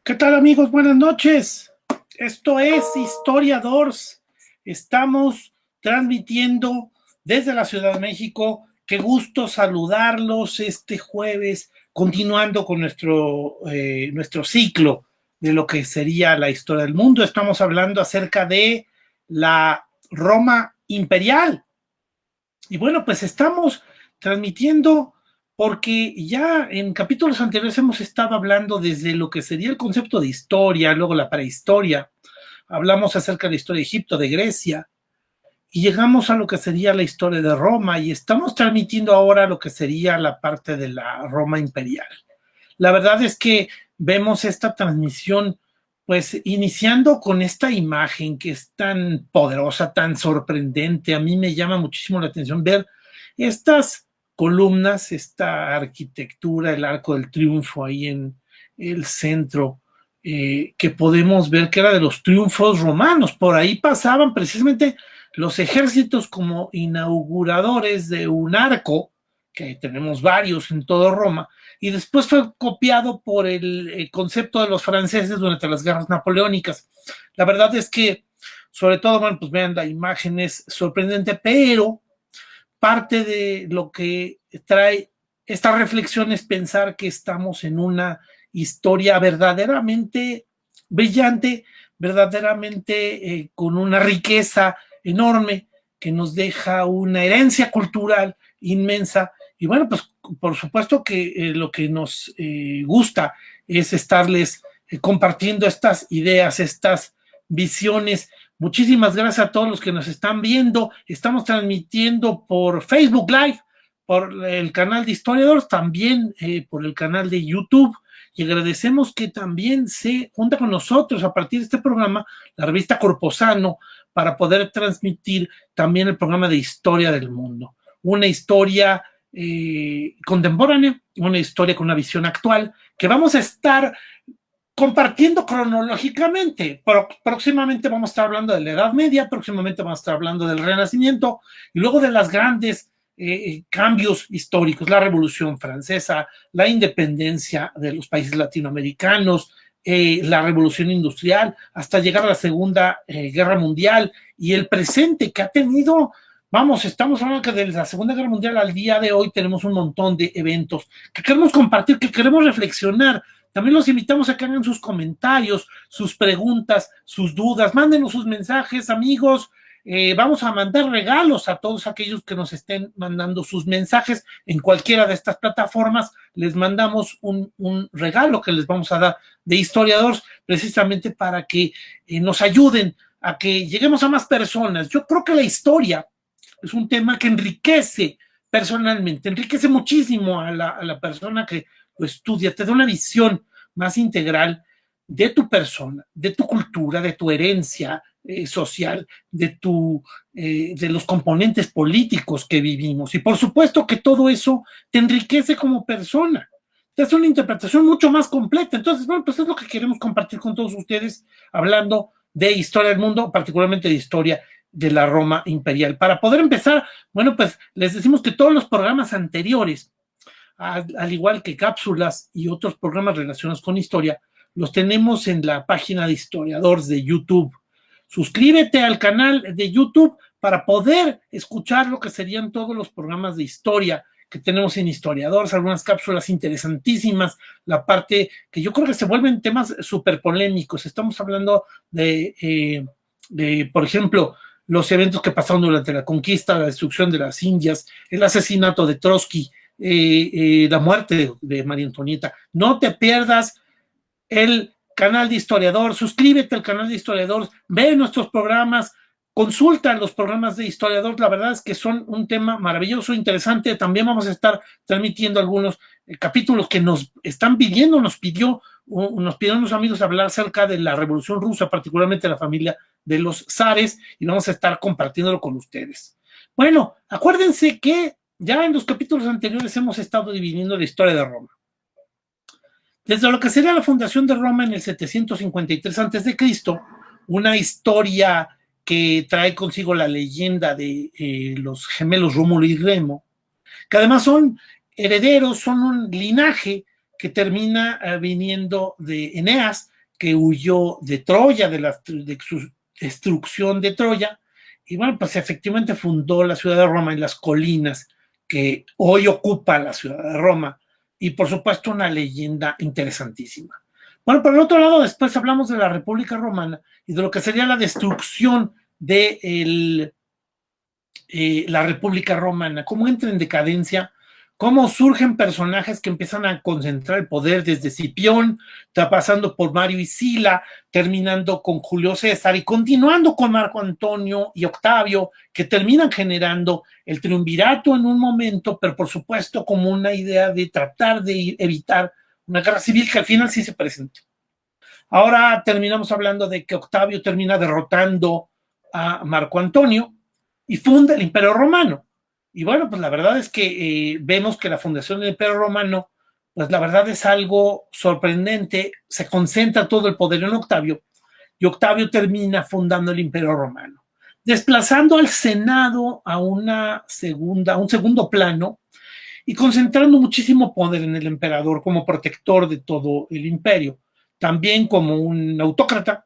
¿Qué tal, amigos? Buenas noches. Esto es Historiadores. Estamos transmitiendo desde la Ciudad de México. Qué gusto saludarlos este jueves, continuando con nuestro ciclo de lo que sería la historia del mundo. Estamos hablando acerca de la Roma imperial. Y bueno, pues estamos transmitiendo porque ya en capítulos anteriores hemos estado hablando desde lo que sería el concepto de historia, luego la prehistoria, hablamos acerca de la historia de Egipto, de Grecia, y llegamos a lo que sería la historia de Roma, y estamos transmitiendo ahora lo que sería la parte de la Roma imperial. La verdad es que vemos esta transmisión, pues iniciando con esta imagen que es tan poderosa, tan sorprendente. A mí me llama muchísimo la atención ver estas columnas, esta arquitectura, el Arco del Triunfo ahí en el centro, que podemos ver que era de los triunfos romanos. Por ahí pasaban precisamente los ejércitos como inauguradores de un arco, que tenemos varios en toda Roma, y después fue copiado por el concepto de los franceses durante las guerras napoleónicas. La verdad es que, sobre todo, bueno, pues vean, la imagen es sorprendente, pero parte de lo que trae esta reflexión es pensar que estamos en una historia verdaderamente brillante, verdaderamente con una riqueza enorme que nos deja una herencia cultural inmensa. Y bueno, pues por supuesto que lo que nos gusta es estarles compartiendo estas ideas, estas visiones. Muchísimas gracias a todos los que nos están viendo. Estamos transmitiendo por Facebook Live, por el canal de Historiadores, también por el canal de YouTube. Y agradecemos que también se junta con nosotros a partir de este programa la revista Corposano para poder transmitir también el programa de Historia del Mundo. Una historia contemporánea, una historia con una visión actual que vamos a estar compartiendo cronológicamente. Próximamente vamos a estar hablando de la Edad Media, próximamente vamos a estar hablando del Renacimiento y luego de las grandes cambios históricos, la Revolución Francesa, la independencia de los países latinoamericanos, la Revolución Industrial, hasta llegar a la Segunda Guerra Mundial y el presente que ha tenido. Vamos, estamos hablando que de la Segunda Guerra Mundial al día de hoy tenemos un montón de eventos que queremos compartir, que queremos reflexionar. También los invitamos a que hagan sus comentarios, sus preguntas, sus dudas. Mándenos sus mensajes, amigos. Vamos a mandar regalos a todos aquellos que nos estén mandando sus mensajes en cualquiera de estas plataformas. Les mandamos un regalo que les vamos a dar de historiadores precisamente para que nos ayuden a que lleguemos a más personas. Yo creo que la historia es un tema que enriquece personalmente, enriquece muchísimo a la persona que lo estudia, te da una visión más integral de tu persona, de tu cultura, de tu herencia social, de los componentes políticos que vivimos. Y por supuesto que todo eso te enriquece como persona. Te hace una interpretación mucho más completa. Entonces, bueno, pues es lo que queremos compartir con todos ustedes, hablando de historia del mundo, particularmente de historia de la Roma imperial. Para poder empezar, bueno, pues les decimos que todos los programas anteriores, al igual que cápsulas y otros programas relacionados con historia, los tenemos en la página de Historiadores de YouTube. Suscríbete al canal de YouTube para poder escuchar lo que serían todos los programas de historia que tenemos en Historiadores, algunas cápsulas interesantísimas, la parte que yo creo que se vuelven temas súper polémicos. Estamos hablando de, por ejemplo, los eventos que pasaron durante la conquista, la destrucción de las Indias, el asesinato de Trotsky, la muerte de María Antonieta. No te pierdas el canal de Historiador, suscríbete al canal de Historiador, ve nuestros programas, consulta los programas de Historiador, la verdad es que son un tema maravilloso, interesante. También vamos a estar transmitiendo algunos capítulos que nos están pidiendo, nos pidieron unos amigos hablar acerca de la Revolución Rusa, particularmente la familia de los zares, y vamos a estar compartiéndolo con ustedes. Bueno, acuérdense que ya en los capítulos anteriores hemos estado dividiendo la historia de Roma. Desde lo que sería la fundación de Roma en el 753 a.C., una historia que trae consigo la leyenda de los gemelos Rómulo y Remo, que además son herederos, son un linaje que termina viniendo de Eneas, que huyó de Troya, de su destrucción de Troya, y bueno, pues efectivamente fundó la ciudad de Roma en las colinas que hoy ocupa la ciudad de Roma, y por supuesto una leyenda interesantísima. Bueno, por el otro lado, después hablamos de la República Romana y de lo que sería la destrucción de la República Romana, cómo entra en decadencia, cómo surgen personajes que empiezan a concentrar el poder desde Cipión, pasando por Mario y Sila, terminando con Julio César y continuando con Marco Antonio y Octavio, que terminan generando el triunvirato en un momento, pero por supuesto como una idea de tratar de evitar una guerra civil que al final sí se presentó. Ahora terminamos hablando de que Octavio termina derrotando a Marco Antonio y funda el Imperio Romano. Y bueno, pues la verdad es que vemos que la fundación del Imperio Romano, pues la verdad es algo sorprendente, se concentra todo el poder en Octavio, y Octavio termina fundando el Imperio Romano, desplazando al Senado a un segundo plano y concentrando muchísimo poder en el emperador como protector de todo el imperio, también como un autócrata,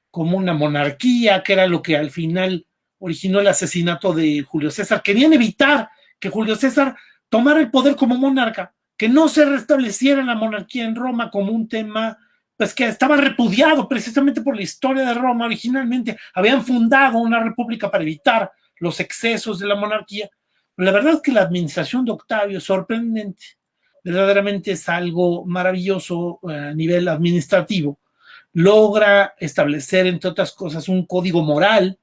como una monarquía, que era lo que al final originó el asesinato de Julio César. Querían evitar que Julio César tomara el poder como monarca, que no se restableciera la monarquía en Roma como un tema pues que estaba repudiado precisamente por la historia de Roma. Originalmente habían fundado una república para evitar los excesos de la monarquía. Pero la verdad es que la administración de Octavio es sorprendente, verdaderamente es algo maravilloso a nivel administrativo. Logra establecer, entre otras cosas, un código moral,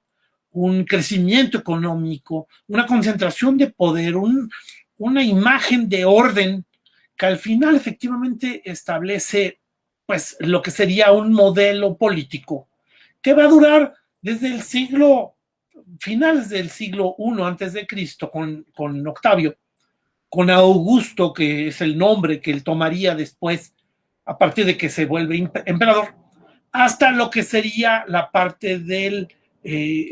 un crecimiento económico, una concentración de poder, una imagen de orden que al final efectivamente establece pues lo que sería un modelo político que va a durar desde el finales del siglo I antes de Cristo con Octavio, con Augusto, que es el nombre que él tomaría después a partir de que se vuelve emperador, hasta lo que sería la parte de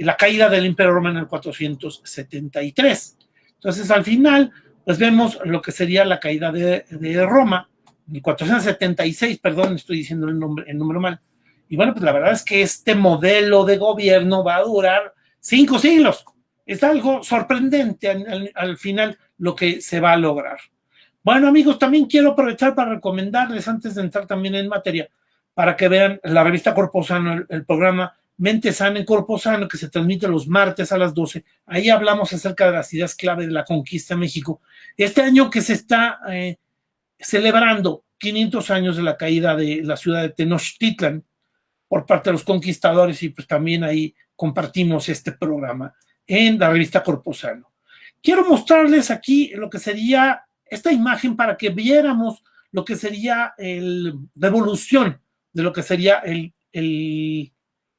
la caída del Imperio Romano en el 473. Entonces, al final, pues vemos lo que sería la caída de Roma, en el 476, perdón, estoy diciendo el número mal. Y bueno, pues la verdad es que este modelo de gobierno va a durar 5 siglos. Es algo sorprendente al final lo que se va a lograr. Bueno, amigos, también quiero aprovechar para recomendarles, antes de entrar también en materia, para que vean la revista Corpo Sano, el programa Mente Sana en Corpo Sano, que se transmite los martes a las 12. Ahí hablamos acerca de las ideas clave de la conquista de México. Este año que se está celebrando 500 años de la caída de la ciudad de Tenochtitlan por parte de los conquistadores, y pues también ahí compartimos este programa en la revista Corpo Sano. Quiero mostrarles aquí lo que sería esta imagen para que viéramos lo que sería la evolución de lo que sería el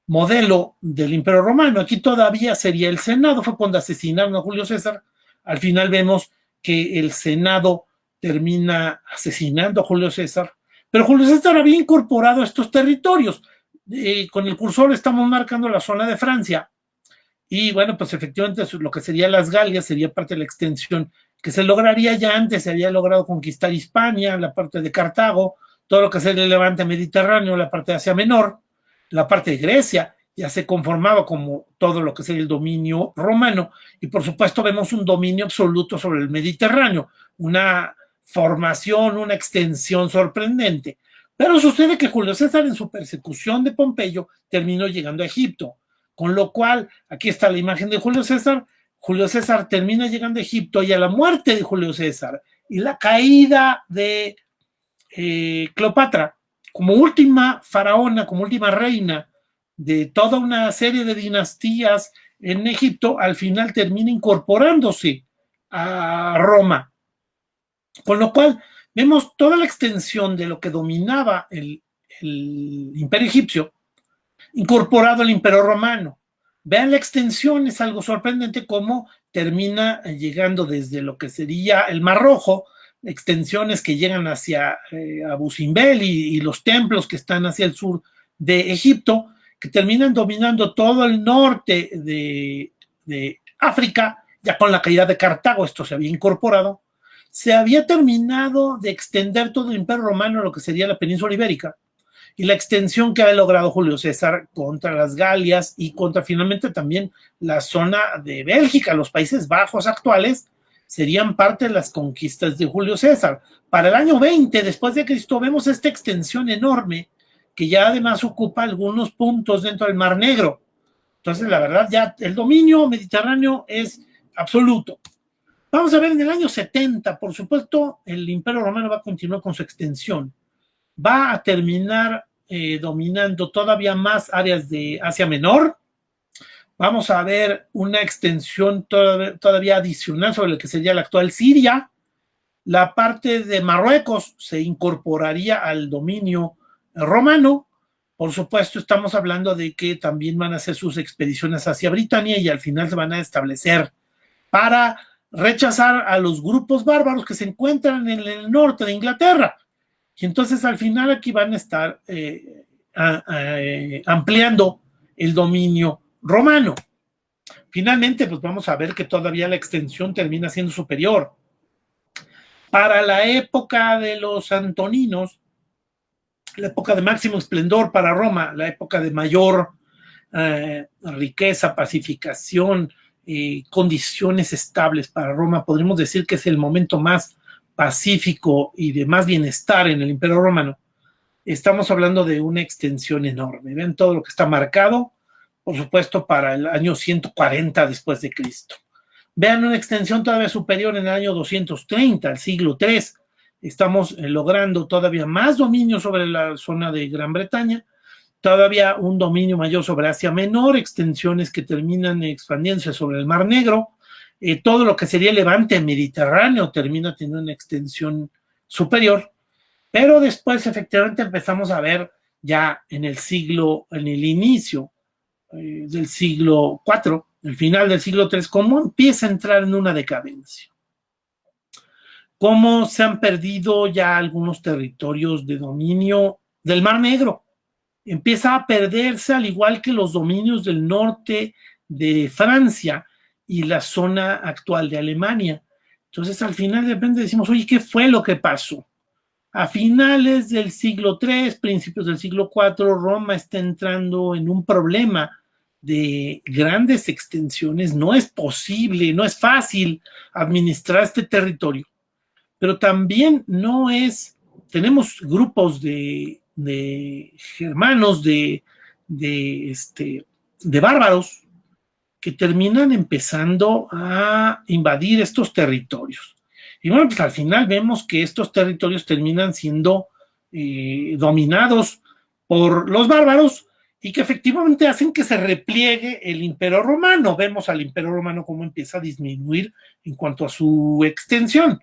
modelo del Imperio Romano. Aquí todavía sería el Senado, fue cuando asesinaron a Julio César. Al final vemos que el Senado termina asesinando a Julio César, pero Julio César había incorporado estos territorios. Con el cursor estamos marcando la zona de Francia, y bueno, pues efectivamente lo que sería las Galias sería parte de la extensión que se lograría ya antes. Se había logrado conquistar Hispania, la parte de Cartago, todo lo que sería el levante mediterráneo, la parte de Asia Menor, la parte de Grecia, ya se conformaba como todo lo que sería el dominio romano, y por supuesto vemos un dominio absoluto sobre el Mediterráneo, una formación, una extensión sorprendente. Pero sucede que Julio César, en su persecución de Pompeyo, terminó llegando a Egipto, con lo cual aquí está la imagen de Julio César. Julio César termina llegando a Egipto, y a la muerte de Julio César y la caída de Cleopatra como última faraona, como última reina de toda una serie de dinastías en Egipto, al final termina incorporándose a Roma, con lo cual vemos toda la extensión de lo que dominaba el imperio egipcio incorporado al imperio romano. Vean la extensión, es algo sorprendente cómo termina llegando desde lo que sería el Mar Rojo, extensiones que llegan hacia Abu Simbel y los templos que están hacia el sur de Egipto, que terminan dominando todo el norte de África. Ya con la caída de Cartago esto se había incorporado. Se había terminado de extender todo el imperio romano a lo que sería la península ibérica, y la extensión que había logrado Julio César contra las Galias y contra finalmente también la zona de Bélgica. Los Países Bajos actuales serían parte de las conquistas de Julio César. Para el año 20 después de Cristo vemos esta extensión enorme que ya además ocupa algunos puntos dentro del Mar Negro. Entonces, la verdad, ya el dominio mediterráneo es absoluto. Vamos a ver en el año 70, por supuesto, el Imperio Romano va a continuar con su extensión. Va a terminar dominando todavía más áreas de Asia Menor. Vamos a ver una extensión todavía adicional sobre lo que sería la actual Siria. La parte de Marruecos se incorporaría al dominio romano. Por supuesto, estamos hablando de que también van a hacer sus expediciones hacia Britania y al final se van a establecer para rechazar a los grupos bárbaros que se encuentran en el norte de Inglaterra. Y entonces al final aquí van a estar ampliando el dominio romano. Finalmente, pues vamos a ver que todavía la extensión termina siendo superior. Para la época de los antoninos, la época de máximo esplendor para Roma, la época de mayor riqueza, pacificación, condiciones estables para Roma, podríamos decir que es el momento más pacífico y de más bienestar en el Imperio Romano. Estamos hablando de una extensión enorme. Ven todo lo que está marcado, por supuesto, para el año 140 después de Cristo. Vean una extensión todavía superior en el año 230, al siglo III. Estamos logrando todavía más dominio sobre la zona de Gran Bretaña, todavía un dominio mayor sobre Asia Menor, extensiones que terminan expandiéndose sobre el Mar Negro. Todo lo que sería el levante mediterráneo termina teniendo una extensión superior, pero después efectivamente empezamos a ver ya en el inicio del siglo IV, el final del siglo III, cómo empieza a entrar en una decadencia, cómo se han perdido ya algunos territorios de dominio del Mar Negro. Empieza a perderse, al igual que los dominios del norte de Francia y la zona actual de Alemania. Entonces, al final de repente decimos, oye, ¿qué fue lo que pasó? A finales del siglo III, principios del siglo IV, Roma está entrando en un problema de grandes extensiones. No es posible, no es fácil administrar este territorio, pero también tenemos grupos de germanos, de bárbaros que terminan empezando a invadir estos territorios. Y bueno, pues al final vemos que estos territorios terminan siendo dominados por los bárbaros y que efectivamente hacen que se repliegue el Imperio Romano. Vemos al Imperio Romano cómo empieza a disminuir en cuanto a su extensión.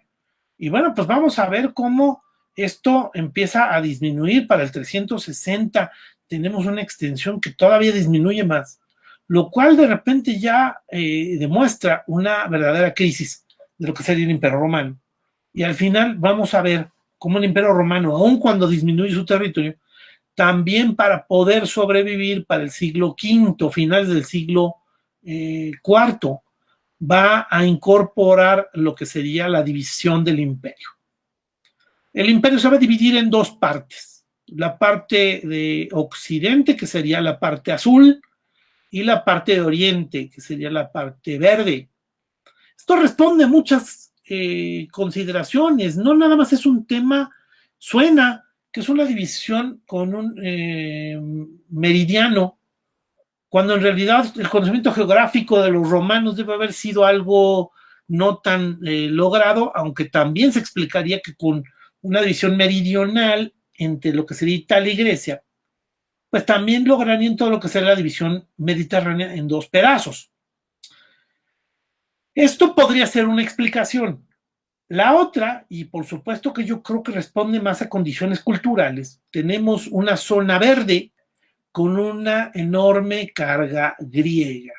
Y bueno, pues vamos a ver cómo esto empieza a disminuir. Para el 360 tenemos una extensión que todavía disminuye más, lo cual de repente ya demuestra una verdadera crisis de lo que sería el Imperio Romano. Y al final vamos a ver cómo el Imperio Romano, aun cuando disminuye su territorio, también para poder sobrevivir para el siglo V, finales del siglo IV, va a incorporar lo que sería la división del imperio. El imperio se va a dividir en dos partes. La parte de occidente, que sería la parte azul, y la parte de oriente, que sería la parte verde. Esto responde a muchas consideraciones. No nada más es un tema, suena que es una división con un meridiano, cuando en realidad el conocimiento geográfico de los romanos debe haber sido algo no tan logrado, aunque también se explicaría que con una división meridional entre lo que sería Italia y Grecia, pues también lograrían todo lo que sería la división mediterránea en dos pedazos. Esto podría ser una explicación. La otra, y por supuesto que yo creo que responde más a condiciones culturales, tenemos una zona verde con una enorme carga griega.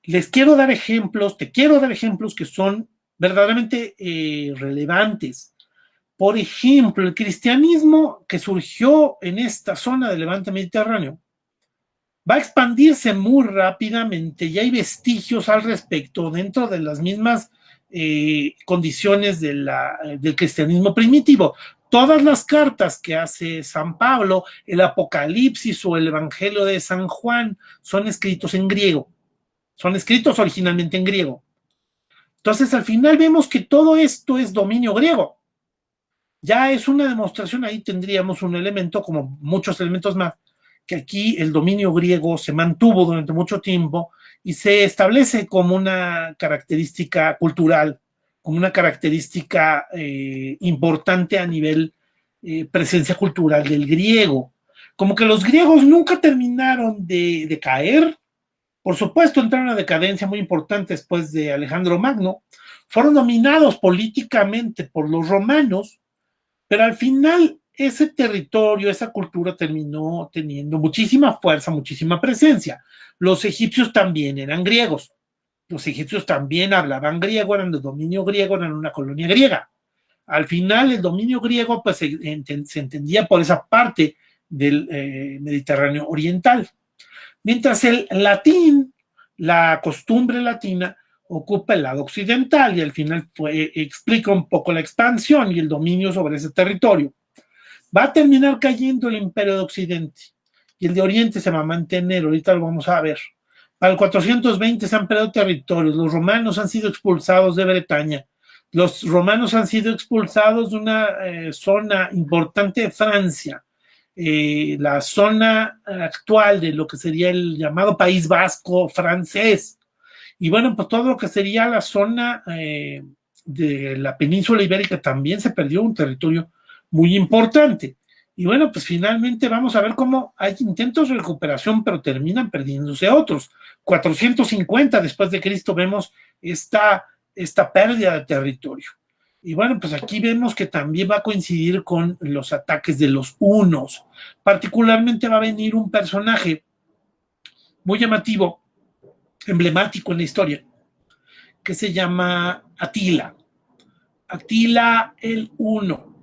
Les quiero dar ejemplos, te quiero dar ejemplos que son verdaderamente relevantes. Por ejemplo, el cristianismo que surgió en esta zona del levante mediterráneo va a expandirse muy rápidamente y hay vestigios al respecto dentro de las mismas condiciones del cristianismo primitivo. Todas las cartas que hace San Pablo, el Apocalipsis o el Evangelio de San Juan, son escritos en griego. Son escritos originalmente en griego. Entonces, al final vemos que todo esto es dominio griego. Ya es una demostración, ahí tendríamos un elemento, como muchos elementos más, que aquí el dominio griego se mantuvo durante mucho tiempo y se establece como una característica cultural, como una característica importante a nivel presencia cultural del griego. Como que los griegos nunca terminaron de caer. Por supuesto, entraron a una decadencia muy importante después de Alejandro Magno. Fueron dominados políticamente por los romanos, pero al final ese territorio, esa cultura terminó teniendo muchísima fuerza, muchísima presencia. Los egipcios también eran griegos. Los egipcios también hablaban griego, eran de dominio griego, eran una colonia griega. Al final el dominio griego pues, se entendía por esa parte del Mediterráneo oriental. Mientras el latín, la costumbre latina, ocupa el lado occidental y al final explica un poco la expansión y el dominio sobre ese territorio. Va a terminar cayendo el imperio de Occidente y el de Oriente se va a mantener, ahorita lo vamos a ver. Para el 420 se han perdido territorios, los romanos han sido expulsados de Bretaña, los romanos han sido expulsados de una zona importante de Francia, la zona actual de lo que sería el llamado País Vasco francés, y bueno, pues todo lo que sería la zona de la península ibérica también se perdió un territorio muy importante. Y bueno, pues finalmente vamos a ver cómo hay intentos de recuperación, pero terminan perdiéndose otros. 450 después de Cristo vemos esta pérdida de territorio. Y bueno, pues aquí vemos que también va a coincidir con los ataques de los hunos. Particularmente va a venir un personaje muy llamativo, emblemático en la historia, que se llama Atila. Atila el Huno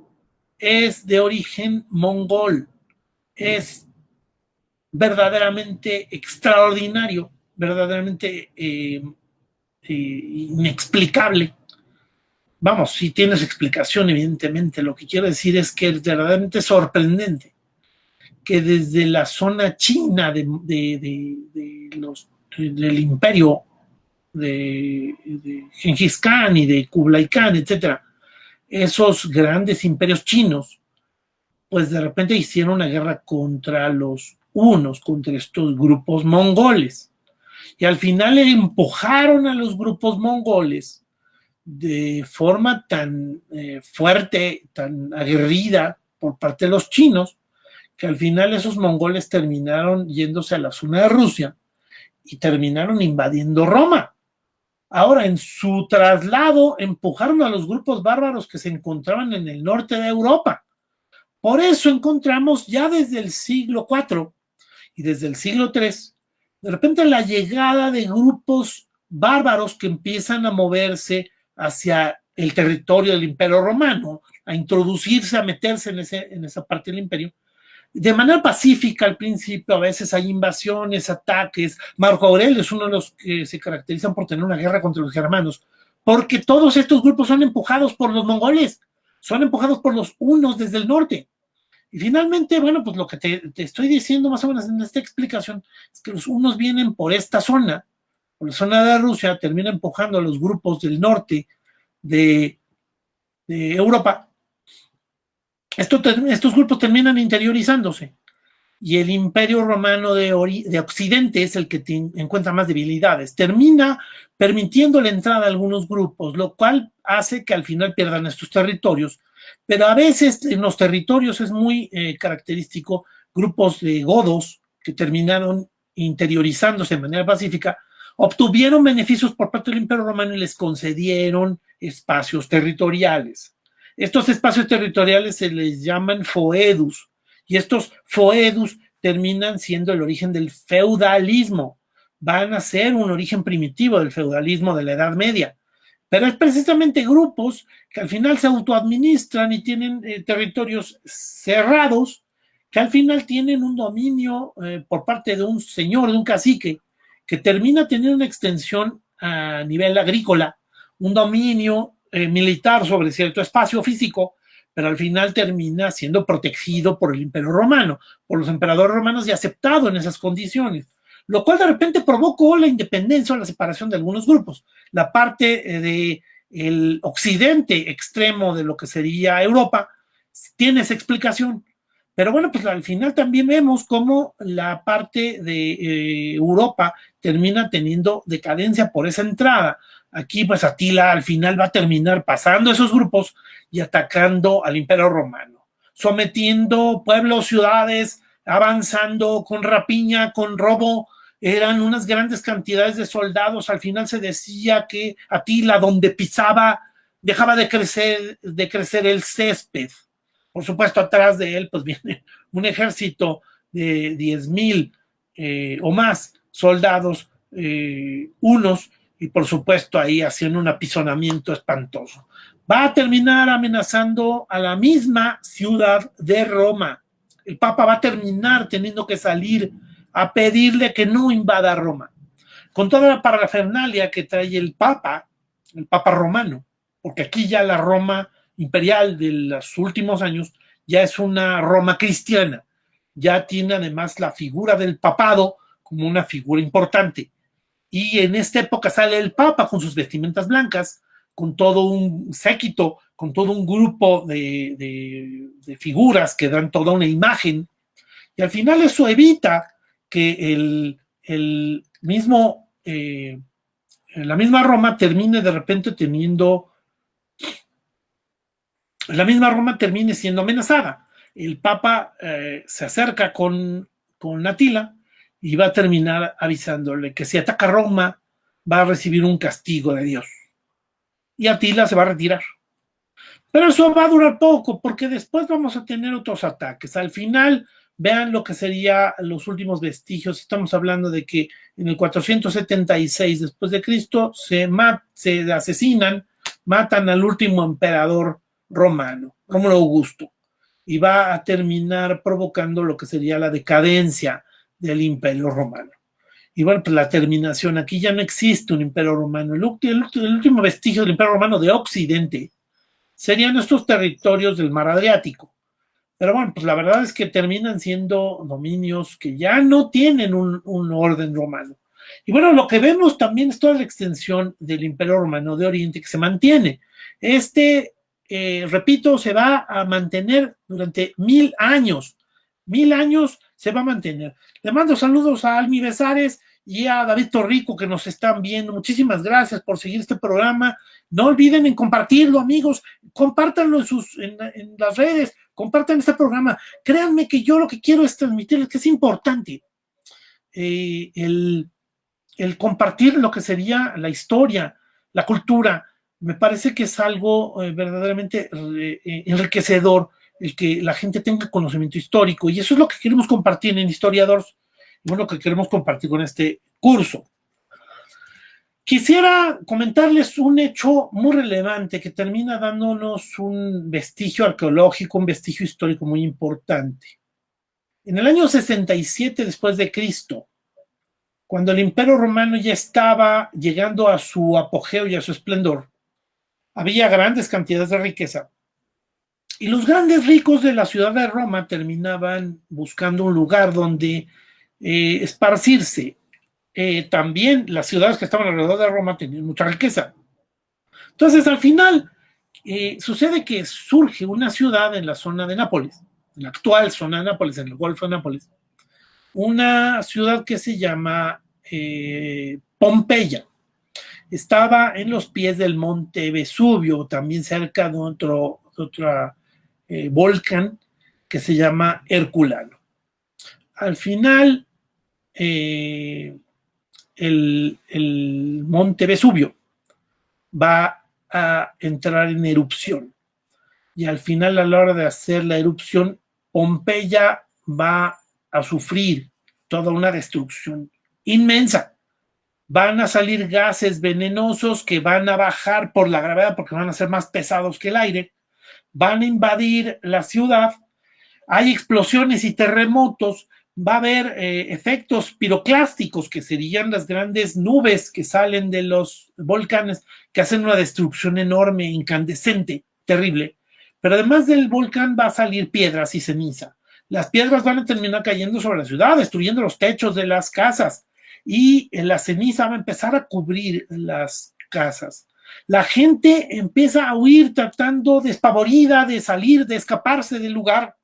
es de origen mongol, es verdaderamente extraordinario, verdaderamente inexplicable. Vamos, si tienes explicación, evidentemente. Lo que quiero decir es que es verdaderamente sorprendente que desde la zona china del imperio de Gengis Khan y de Kublai Khan, etcétera, esos grandes imperios chinos, pues de repente hicieron una guerra contra los hunos, contra estos grupos mongoles. Y al final empujaron a los grupos mongoles de forma tan fuerte, tan aguerrida por parte de los chinos, que al final esos mongoles terminaron yéndose a la zona de Rusia y terminaron invadiendo Roma. Ahora, en su traslado, empujaron a los grupos bárbaros que se encontraban en el norte de Europa. Por eso encontramos ya desde el siglo IV y desde el siglo III, de repente la llegada de grupos bárbaros que empiezan a moverse hacia el territorio del Imperio Romano, a introducirse, a meterse en esa parte del imperio, de manera pacífica al principio. A veces hay invasiones, ataques. Marco Aurelio es uno de los que se caracterizan por tener una guerra contra los germanos, porque todos estos grupos son empujados por los mongoles, son empujados por los hunos desde el norte. Y finalmente, bueno, pues lo que te estoy diciendo más o menos en esta explicación es que los hunos vienen por esta zona, por la zona de Rusia, terminan empujando a los grupos del norte de Europa. Estos grupos terminan interiorizándose y el imperio romano de Occidente es el que encuentra más debilidades. Termina permitiendo la entrada a algunos grupos, lo cual hace que al final pierdan estos territorios. Pero a veces en los territorios es muy característico grupos de godos que terminaron interiorizándose de manera pacífica, obtuvieron beneficios por parte del imperio romano y les concedieron espacios territoriales. Estos espacios territoriales se les llaman foedus, y estos foedus terminan siendo el origen del feudalismo. Van a ser un origen primitivo del feudalismo de la Edad Media. Pero es precisamente grupos que al final se autoadministran y tienen territorios cerrados, que al final tienen un dominio por parte de un señor, de un cacique, que termina teniendo una extensión a nivel agrícola, un dominio militar sobre cierto espacio físico, pero al final termina siendo protegido por el Imperio Romano, por los emperadores romanos y aceptado en esas condiciones, lo cual de repente provocó la independencia o la separación de algunos grupos. La parte del occidente extremo de lo que sería Europa tiene esa explicación. Pero bueno, pues al final también vemos cómo la parte de Europa termina teniendo decadencia por esa entrada. Aquí pues Atila al final va a terminar pasando esos grupos y atacando al Imperio Romano, sometiendo pueblos, ciudades, avanzando con rapiña, con robo. Eran unas grandes cantidades de soldados. Al final se decía que Atila, donde pisaba, dejaba de crecer el césped. Por supuesto, atrás de él pues viene un ejército de 10,000 o más soldados, unos, y por supuesto ahí haciendo un apisonamiento espantoso. Va a terminar amenazando a la misma ciudad de Roma. El Papa va a terminar teniendo que salir a pedirle que no invada Roma, con toda la parafernalia que trae el Papa romano, porque aquí ya la Roma imperial de los últimos años ya es una Roma cristiana, ya tiene además la figura del papado como una figura importante. Y en esta época sale el Papa con sus vestimentas blancas, con todo un séquito, con todo un grupo de figuras que dan toda una imagen. Y al final eso evita que el mismo, la misma Roma termine de repente teniendo, la misma Roma termine siendo amenazada. El Papa se acerca con Atila y va a terminar avisándole que si ataca Roma va a recibir un castigo de Dios. Y Atila se va a retirar. Pero eso va a durar poco, porque después vamos a tener otros ataques. Al final, vean lo que serían los últimos vestigios. Estamos hablando de que en el 476 después de Cristo se asesinan, matan al último emperador romano, Rómulo Augusto, y va a terminar provocando lo que sería la decadencia del Imperio Romano. Y bueno, pues la terminación, aquí ya no existe un Imperio Romano. El último vestigio del Imperio Romano de Occidente serían estos territorios del mar Adriático. Pero bueno, pues la verdad es que terminan siendo dominios que ya no tienen un orden romano. Y bueno, lo que vemos también es toda la extensión del Imperio Romano de Oriente que se mantiene. Repito, se va a mantener durante 1000 años. 1000 años se va a mantener. Le mando saludos a Almi Besares y a David Torrico que nos están viendo. Muchísimas gracias por seguir este programa. No olviden en compartirlo, amigos. Compártanlo en las redes. Compartan este programa. Créanme que yo lo que quiero es transmitirles que es importante el compartir lo que sería la historia, la cultura. Me parece que es algo verdaderamente enriquecedor el que la gente tenga conocimiento histórico, y eso es lo que queremos compartir en Historiadores, y bueno, lo que queremos compartir con este curso. Quisiera comentarles un hecho muy relevante que termina dándonos un vestigio arqueológico, un vestigio histórico muy importante. En el año 67 después de Cristo, cuando el Imperio Romano ya estaba llegando a su apogeo y a su esplendor, había grandes cantidades de riqueza. Y los grandes ricos de la ciudad de Roma terminaban buscando un lugar donde esparcirse. También las ciudades que estaban alrededor de Roma tenían mucha riqueza. Entonces, al final, sucede que surge una ciudad en la zona de Nápoles, en la actual zona de Nápoles, en el Golfo de Nápoles, una ciudad que se llama Pompeya. Estaba en los pies del monte Vesubio, también cerca de otro volcán que se llama Herculano. Al final, el monte Vesubio va a entrar en erupción, y al final, a la hora de hacer la erupción, Pompeya va a sufrir toda una destrucción inmensa. Van a salir gases venenosos que van a bajar por la gravedad porque van a ser más pesados que el aire, van a invadir la ciudad, hay explosiones y terremotos, va a haber efectos piroclásticos, que serían las grandes nubes que salen de los volcanes, que hacen una destrucción enorme, incandescente, terrible. Pero además del volcán va a salir piedras y ceniza. Las piedras van a terminar cayendo sobre la ciudad, destruyendo los techos de las casas. Y la ceniza va a empezar a cubrir las casas. La gente empieza a huir tratando despavorida de salir, de escaparse del lugar.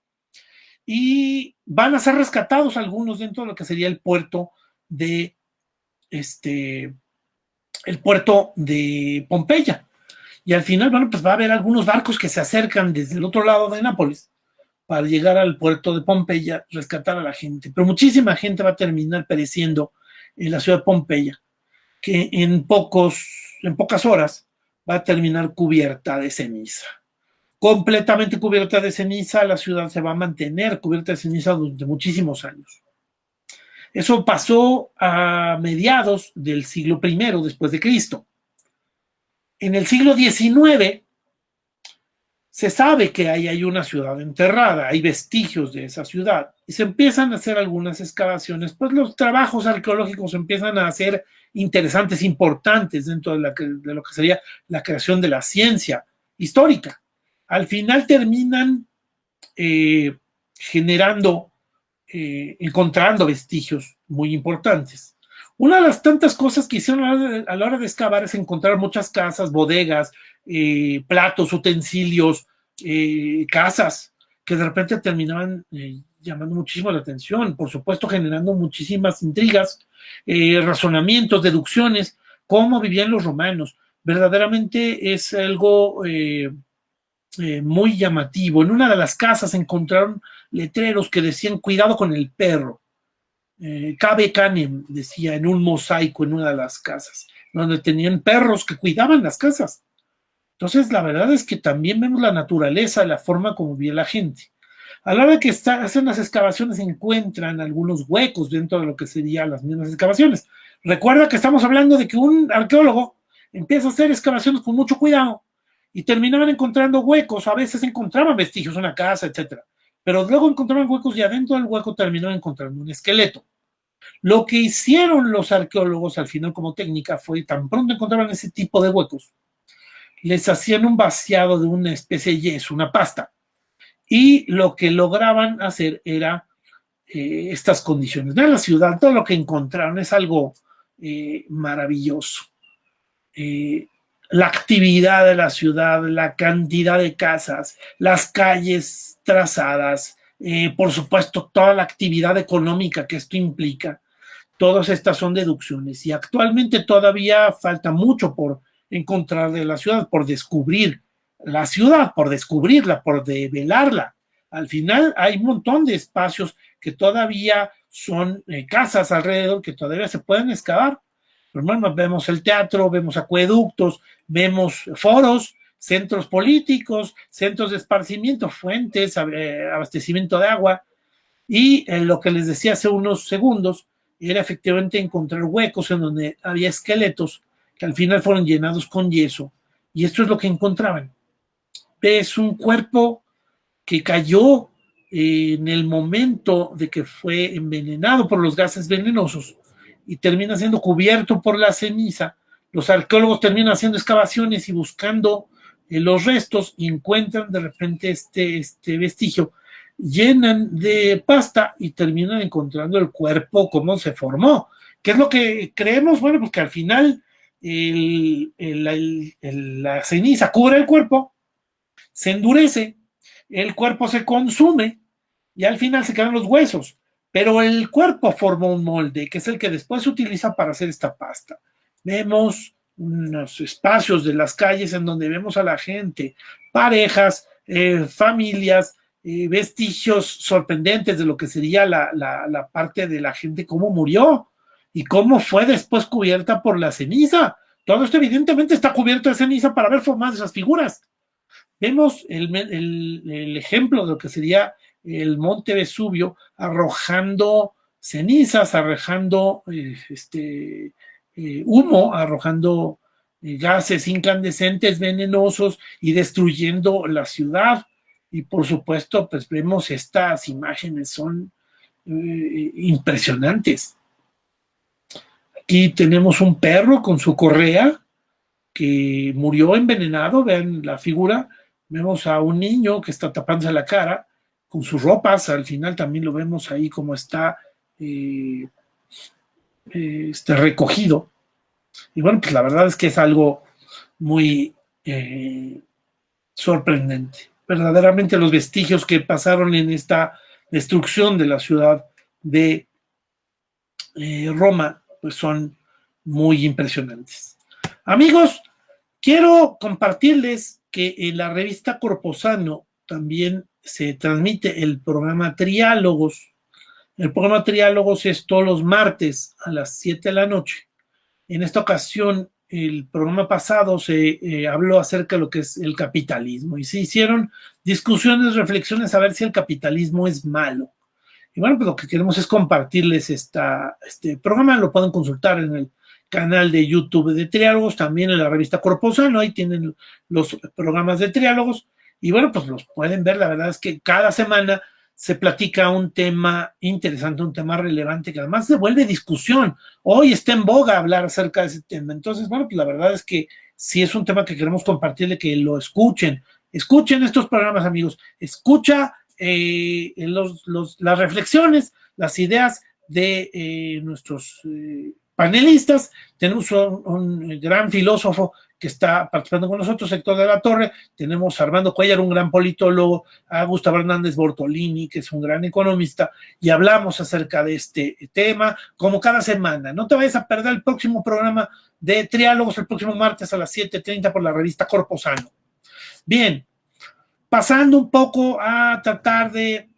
Y van a ser rescatados algunos dentro de lo que sería el puerto de Pompeya. Y al final, bueno, pues va a haber algunos barcos que se acercan desde el otro lado de Nápoles para llegar al puerto de Pompeya, rescatar a la gente. Pero muchísima gente va a terminar pereciendo en la ciudad de Pompeya, que en pocas horas va a terminar cubierta de ceniza. Completamente cubierta de ceniza, la ciudad se va a mantener cubierta de ceniza durante muchísimos años. Eso pasó a mediados del siglo I después de Cristo. En el siglo XIX se sabe que ahí hay una ciudad enterrada, hay vestigios de esa ciudad y se empiezan a hacer algunas excavaciones, pues los trabajos arqueológicos empiezan a ser interesantes, importantes dentro de lo que sería la creación de la ciencia histórica. Al final terminan encontrando vestigios muy importantes. Una de las tantas cosas que hicieron a la hora de excavar es encontrar muchas casas, bodegas, platos, utensilios, casas, que de repente terminaban llamando muchísimo la atención, por supuesto generando muchísimas intrigas, razonamientos, deducciones, cómo vivían los romanos. Verdaderamente es algo muy llamativo. En una de las casas encontraron letreros que decían cuidado con el perro. Cabe canem, decía en un mosaico en una de las casas, donde tenían perros que cuidaban las casas. Entonces, la verdad es que también vemos la naturaleza, la forma como vivía la gente. A la hora que hacen las excavaciones, se encuentran algunos huecos dentro de lo que serían las mismas excavaciones. Recuerda que estamos hablando de que un arqueólogo empieza a hacer excavaciones con mucho cuidado y terminaban encontrando huecos, a veces encontraban vestigios, una casa, etcétera. Pero luego encontraban huecos y adentro del hueco terminaban encontrando un esqueleto. Lo que hicieron los arqueólogos al final como técnica fue, tan pronto encontraban ese tipo de huecos, les hacían un vaciado de una especie de yeso, una pasta, y lo que lograban hacer era estas condiciones. Vean la ciudad, todo lo que encontraron es algo maravilloso. La actividad de la ciudad, la cantidad de casas, las calles trazadas, por supuesto, toda la actividad económica que esto implica. Todas estas son deducciones y actualmente todavía falta mucho por encontrar de la ciudad, por descubrir la ciudad, por descubrirla, por develarla. Al final hay un montón de espacios que todavía son casas alrededor que todavía se pueden excavar. Pero bueno, vemos el teatro, vemos acueductos, vemos foros, centros políticos, centros de esparcimiento, fuentes, abastecimiento de agua. Y lo que les decía hace unos segundos era efectivamente encontrar huecos en donde había esqueletos que al final fueron llenados con yeso. Y esto es lo que encontraban. Es un cuerpo que cayó en el momento de que fue envenenado por los gases venenosos y termina siendo cubierto por la ceniza. Los arqueólogos terminan haciendo excavaciones y buscando los restos y encuentran de repente este vestigio, llenan de pasta y terminan encontrando el cuerpo, cómo se formó. ¿Qué es lo que creemos? Bueno, porque al final la ceniza cubre el cuerpo, se endurece, el cuerpo se consume y al final se quedan los huesos. Pero el cuerpo forma un molde, que es el que después se utiliza para hacer esta pasta. Vemos unos espacios de las calles en donde vemos a la gente, parejas, familias, vestigios sorprendentes de lo que sería la parte de la gente, cómo murió y cómo fue después cubierta por la ceniza. Todo esto evidentemente está cubierto de ceniza para ver formadas esas figuras. Vemos el ejemplo de lo que sería el monte Vesubio arrojando cenizas, arrojando humo, arrojando gases incandescentes venenosos y destruyendo la ciudad. Y por supuesto, pues vemos estas imágenes, son impresionantes. Aquí tenemos un perro con su correa que murió envenenado, vean la figura, Vemos a un niño que está tapándose la cara con sus ropas, al final también lo vemos ahí como está recogido. Y bueno, pues la verdad es que es algo muy sorprendente. Verdaderamente los vestigios que pasaron en esta destrucción de la ciudad de Roma, pues son muy impresionantes. Amigos, quiero compartirles que en la revista Corposano también se transmite el programa Triálogos. El programa Triálogos es todos los martes a las 7 de la noche. En esta ocasión, el programa pasado se habló acerca de lo que es el capitalismo y se hicieron discusiones, reflexiones a ver si el capitalismo es malo. Y bueno, pues lo que queremos es compartirles este programa, lo pueden consultar en el canal de YouTube de Triálogos, también en la revista Corposano, ahí tienen los programas de Triálogos, y bueno, pues los pueden ver, la verdad es que cada semana se platica un tema interesante, un tema relevante, que además se vuelve discusión. Hoy está en boga hablar acerca de ese tema. Entonces, bueno, pues la verdad es que sí es un tema que queremos compartirle, que lo escuchen. Escuchen estos programas, amigos. Escucha las reflexiones, las ideas de nuestros panelistas. Tenemos un gran filósofo que está participando con nosotros, Héctor de la Torre. Tenemos a Armando Cuellar, un gran politólogo, a Gustavo Hernández Bortolini, que es un gran economista, y hablamos acerca de este tema, como cada semana. No te vayas a perder el próximo programa de Triálogos, el próximo martes a las 7:30 por la revista Corposano. Bien, pasando un poco a tratar de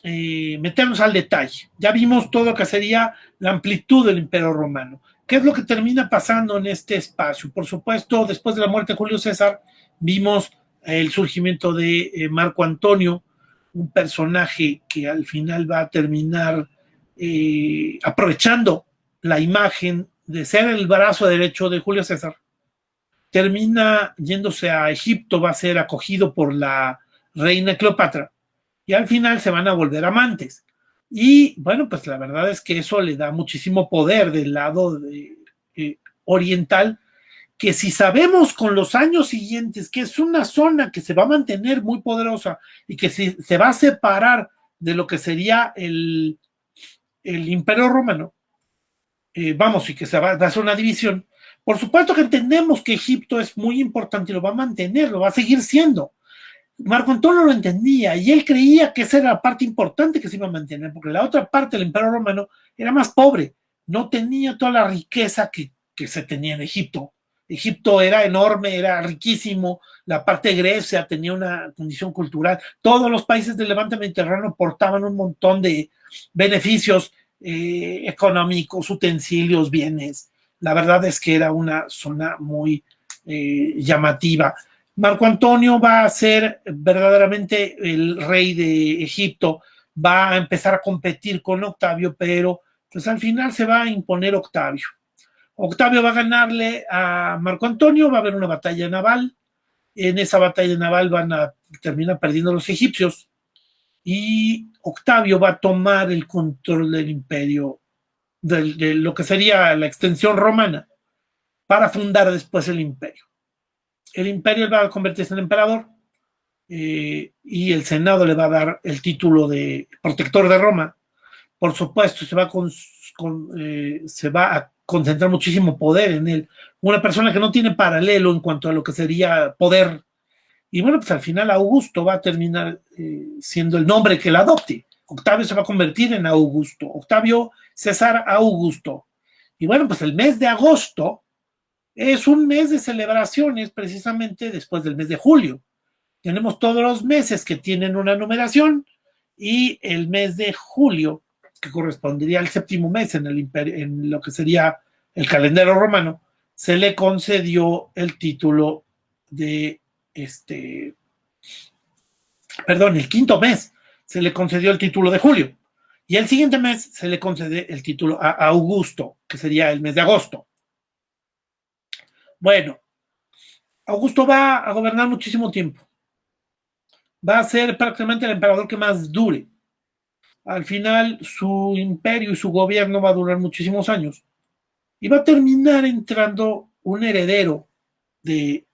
meternos al detalle. Ya vimos todo lo que sería la amplitud del Imperio Romano. ¿Qué es lo que termina pasando en este espacio? Por supuesto, después de la muerte de Julio César, vimos el surgimiento de Marco Antonio, un personaje que al final va a terminar aprovechando la imagen de ser el brazo derecho de Julio César. Termina yéndose a Egipto, va a ser acogido por la reina Cleopatra y al final se van a volver amantes. Y bueno, pues la verdad es que eso le da muchísimo poder del lado oriental, que si sabemos con los años siguientes que es una zona que se va a mantener muy poderosa y que se va a separar de lo que sería el Imperio Romano, vamos, y que se va a hacer una división, por supuesto que entendemos que Egipto es muy importante y lo va a mantener, lo va a seguir siendo. Marco Antonio lo entendía y él creía que esa era la parte importante que se iba a mantener, porque la otra parte del Imperio Romano era más pobre, no tenía toda la riqueza que se tenía en Egipto. Egipto era enorme, era riquísimo, la parte de Grecia tenía una condición cultural, todos los países del levante mediterráneo portaban un montón de beneficios económicos, utensilios, bienes. La verdad es que era una zona muy llamativa. Marco Antonio va a ser verdaderamente el rey de Egipto, va a empezar a competir con Octavio, pero pues al final se va a imponer Octavio. Octavio va a ganarle a Marco Antonio, va a haber una batalla naval, en esa batalla naval van a terminar perdiendo los egipcios y Octavio va a tomar el control del imperio, de lo que sería la extensión romana, para fundar después el imperio. El imperio va a convertirse en emperador y el Senado le va a dar el título de protector de Roma. Por supuesto, se va a concentrar muchísimo poder en él. Una persona que no tiene paralelo en cuanto a lo que sería poder. Y bueno, pues al final Augusto va a terminar siendo el nombre que la adopte. Octavio se va a convertir en Augusto. Octavio César Augusto. Y bueno, pues el mes de agosto es un mes de celebraciones precisamente después del mes de julio. Tenemos todos los meses que tienen una numeración y el mes de julio, que correspondería al séptimo mes en lo que sería el calendario romano, se le concedió el título de el quinto mes se le concedió el título de julio y el siguiente mes se le concede el título a Augusto, que sería el mes de agosto. Bueno, Augusto va a gobernar muchísimo tiempo. Va a ser prácticamente el emperador que más dure. Al final, su imperio y su gobierno va a durar muchísimos años. Y va a terminar entrando un heredero de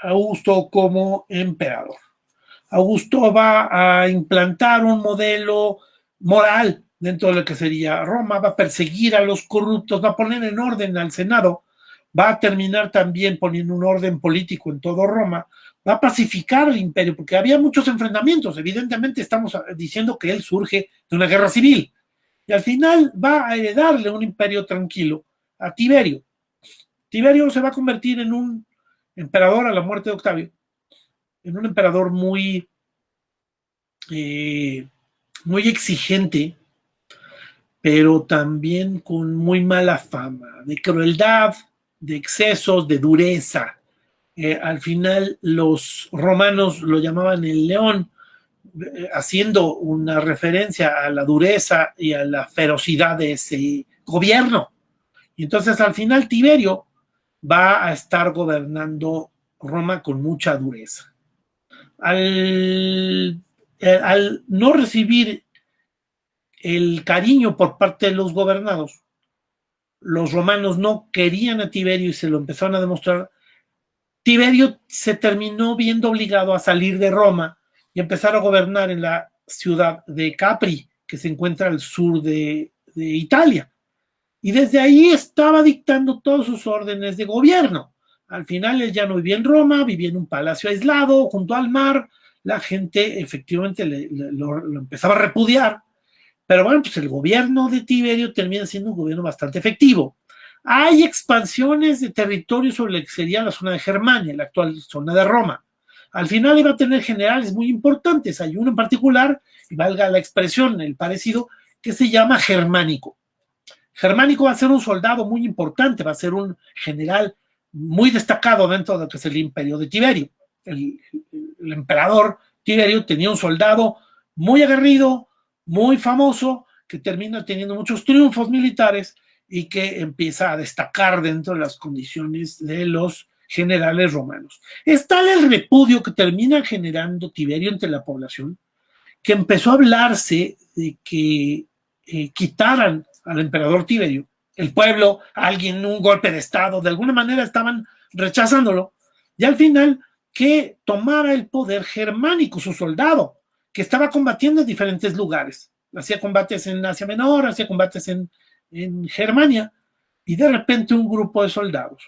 Augusto como emperador. Augusto va a implantar un modelo moral dentro de lo que sería Roma, va a perseguir a los corruptos, va a poner en orden al Senado, va a terminar también poniendo un orden político en todo Roma, va a pacificar el imperio, porque había muchos enfrentamientos. Evidentemente estamos diciendo que él surge de una guerra civil, y al final va a heredarle un imperio tranquilo a Tiberio. Tiberio se va a convertir en un emperador a la muerte de Octavio, en un emperador muy exigente, pero también con muy mala fama, de crueldad, de excesos, de dureza. Al final los romanos lo llamaban el león, haciendo una referencia a la dureza y a la ferocidad de ese gobierno. Y entonces al final Tiberio va a estar gobernando Roma con mucha dureza. Al no recibir el cariño por parte de los gobernados, los romanos no querían a Tiberio y se lo empezaron a demostrar. Tiberio se terminó viendo obligado a salir de Roma y empezar a gobernar en la ciudad de Capri, que se encuentra al sur de Italia. Y desde ahí estaba dictando todos sus órdenes de gobierno. Al final él ya no vivía en Roma, vivía en un palacio aislado, junto al mar. La gente efectivamente lo empezaba a repudiar. Pero bueno, pues el gobierno de Tiberio termina siendo un gobierno bastante efectivo. Hay expansiones de territorio sobre lo que sería la zona de Germania, la actual zona de Roma. Al final iba a tener generales muy importantes. Hay uno en particular, y valga la expresión, el parecido, que se llama Germánico. Germánico va a ser un soldado muy importante, va a ser un general muy destacado dentro de lo que es el imperio de Tiberio. El emperador Tiberio tenía un soldado muy aguerrido, muy famoso, que termina teniendo muchos triunfos militares y que empieza a destacar dentro de las condiciones de los generales romanos. Es tal el repudio que termina generando Tiberio entre la población que empezó a hablarse de que quitaran al emperador Tiberio. El pueblo, alguien, un golpe de estado, de alguna manera estaban rechazándolo, y al final que tomara el poder Germánico, su soldado, que estaba combatiendo en diferentes lugares. Hacía combates en Asia Menor, hacía combates en Germania, y de repente un grupo de soldados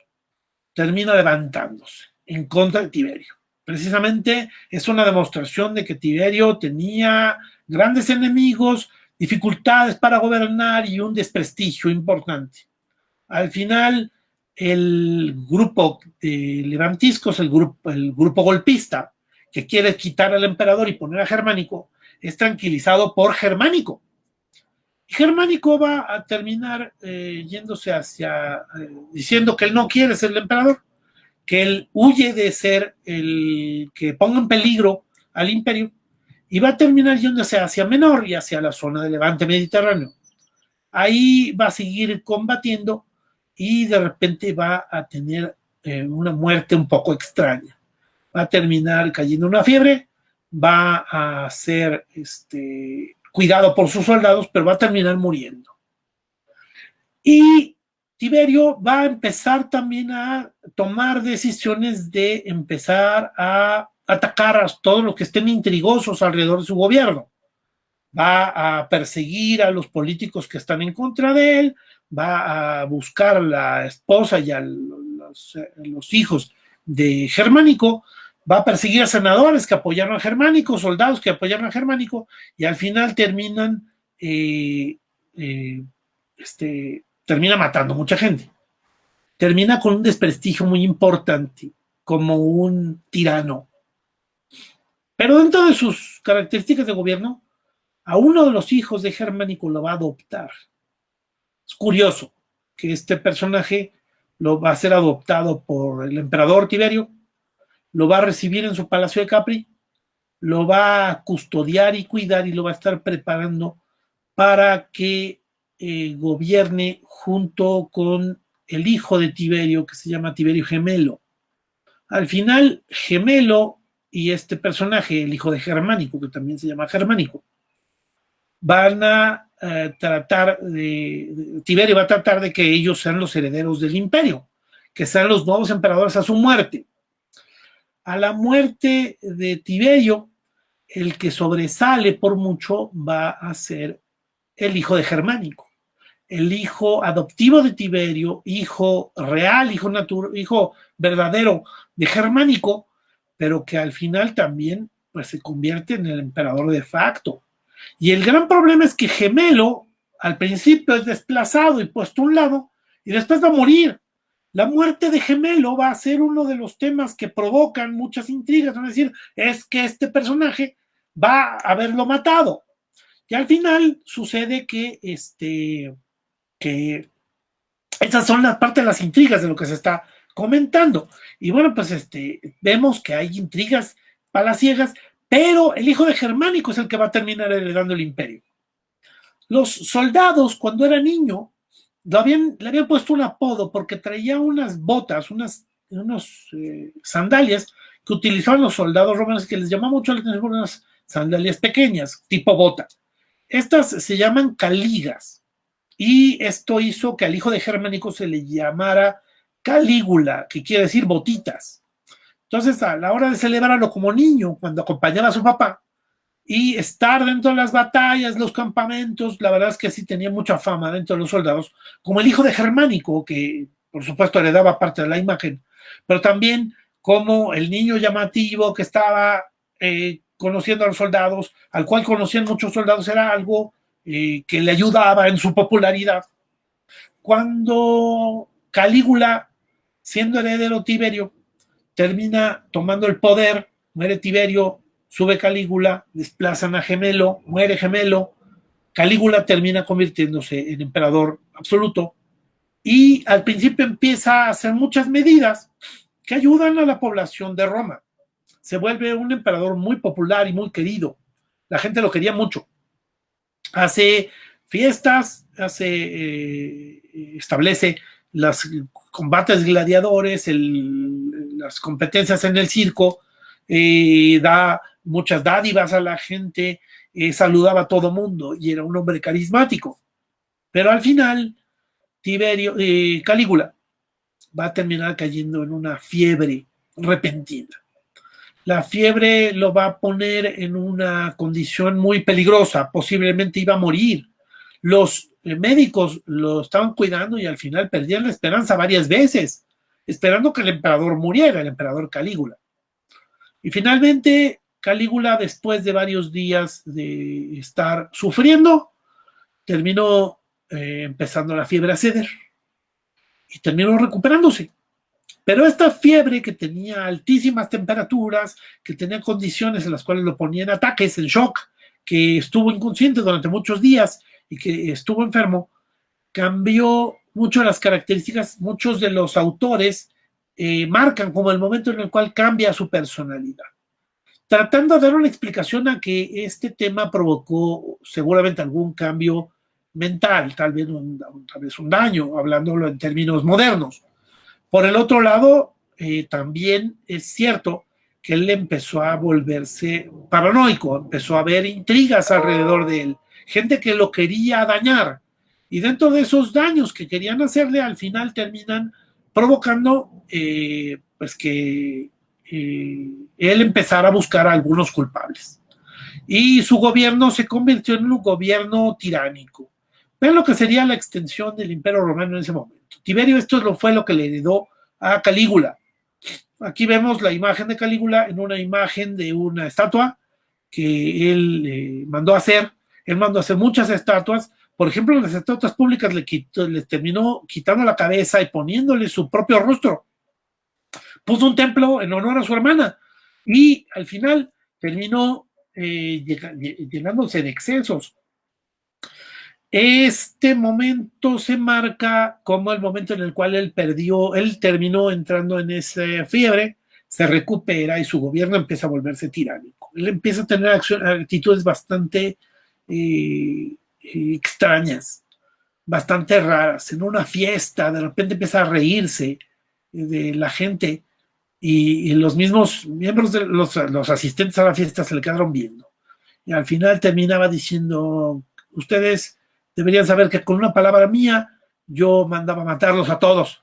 termina levantándose en contra de Tiberio. Precisamente es una demostración de que Tiberio tenía grandes enemigos, dificultades para gobernar y un desprestigio importante. Al final, el grupo de levantiscos, el grupo golpista, que quiere quitar al emperador y poner a Germánico, es tranquilizado por Germánico. Germánico va a terminar yéndose hacia, diciendo que él no quiere ser el emperador, que él huye de ser el que ponga en peligro al imperio, y va a terminar yéndose hacia Menor y hacia la zona del Levante Mediterráneo. Ahí va a seguir combatiendo y de repente va a tener una muerte un poco extraña. Va a terminar cayendo en una fiebre, va a ser cuidado por sus soldados, pero va a terminar muriendo. Y Tiberio va a empezar también a tomar decisiones de empezar a atacar a todos los que estén intrigosos alrededor de su gobierno. Va a perseguir a los políticos que están en contra de él, va a buscar a la esposa y a los hijos de Germánico, va a perseguir a senadores que apoyaron a Germánico, soldados que apoyaron a Germánico, y al final termina matando mucha gente. Termina con un desprestigio muy importante, como un tirano. Pero dentro de sus características de gobierno, a uno de los hijos de Germánico lo va a adoptar. Es curioso que este personaje lo va a ser adoptado por el emperador Tiberio, lo va a recibir en su palacio de Capri, lo va a custodiar y cuidar y lo va a estar preparando para que gobierne junto con el hijo de Tiberio, que se llama Tiberio Gemelo. Al final, Gemelo y este personaje, el hijo de Germánico, que también se llama Germánico, van a tratar Tiberio va a tratar de que ellos sean los herederos del imperio, que sean los nuevos emperadores a su muerte. A la muerte de Tiberio, el que sobresale por mucho va a ser el hijo de Germánico, el hijo adoptivo de Tiberio, hijo real, hijo verdadero de Germánico, pero que al final también pues, se convierte en el emperador de facto. Y el gran problema es que Gemelo al principio es desplazado y puesto a un lado y después va a morir. La muerte de Gemelo va a ser uno de los temas que provocan muchas intrigas. Van a decir, es que este personaje va a haberlo matado. Y al final sucede que, que esas son las parte de las intrigas de lo que se está comentando. Y bueno, pues vemos que hay intrigas palaciegas, pero el hijo de Germánico es el que va a terminar heredando el imperio. Los soldados, cuando era niño, le habían puesto un apodo porque traía unas botas, unos sandalias que utilizaban los soldados romanos, que les llamaba mucho la atención, unas sandalias pequeñas, tipo bota. Estas se llaman caligas, y esto hizo que al hijo de Germánico se le llamara Calígula, que quiere decir botitas. Entonces, a la hora de celebrarlo como niño, cuando acompañaba a su papá, y estar dentro de las batallas, los campamentos, la verdad es que sí tenía mucha fama dentro de los soldados, como el hijo de Germánico, que por supuesto heredaba parte de la imagen, pero también como el niño llamativo que estaba conociendo a los soldados, al cual conocían muchos soldados, era algo que le ayudaba en su popularidad. Cuando Calígula, siendo heredero Tiberio, termina tomando el poder, muere Tiberio, sube Calígula, desplazan a Gemelo, muere Gemelo, Calígula termina convirtiéndose en emperador absoluto y al principio empieza a hacer muchas medidas que ayudan a la población de Roma. Se vuelve un emperador muy popular y muy querido. La gente lo quería mucho. Hace fiestas, establece los combates gladiadores, las competencias en el circo, da muchas dádivas a la gente, saludaba a todo mundo y era un hombre carismático. Pero al final, Calígula va a terminar cayendo en una fiebre repentina. La fiebre lo va a poner en una condición muy peligrosa, posiblemente iba a morir. Los médicos lo estaban cuidando y al final perdían la esperanza varias veces, esperando que el emperador muriera, el emperador Calígula. Y finalmente, Calígula, después de varios días de estar sufriendo, terminó empezando la fiebre a ceder y terminó recuperándose. Pero esta fiebre que tenía altísimas temperaturas, que tenía condiciones en las cuales lo ponían ataques, en shock, que estuvo inconsciente durante muchos días y que estuvo enfermo, cambió mucho las características. Muchos de los autores marcan como el momento en el cual cambia su personalidad, tratando de dar una explicación a que este tema provocó seguramente algún cambio mental, tal vez un daño, hablándolo en términos modernos. Por el otro lado, también es cierto que él empezó a volverse paranoico, empezó a haber intrigas alrededor de él, gente que lo quería dañar, y dentro de esos daños que querían hacerle, al final terminan provocando pues que él empezara a buscar a algunos culpables. Y su gobierno se convirtió en un gobierno tiránico. Ven lo que sería la extensión del Imperio Romano en ese momento. Tiberio, esto fue lo que le heredó a Calígula. Aquí vemos la imagen de Calígula en una imagen de una estatua que él mandó a hacer. Él mandó a hacer muchas estatuas. Por ejemplo, las estatuas públicas les terminó quitando la cabeza y poniéndole su propio rostro. Puso un templo en honor a su hermana y al final terminó llenándose de excesos. Este momento se marca como el momento en el cual él terminó entrando en esa fiebre, se recupera y su gobierno empieza a volverse tiránico. Él empieza a tener actitudes bastante extrañas, bastante raras. En una fiesta, de repente empieza a reírse de la gente y los mismos miembros de los asistentes a la fiesta se le quedaron viendo. Y al final terminaba diciendo, ustedes deberían saber que con una palabra mía yo mandaba matarlos a todos.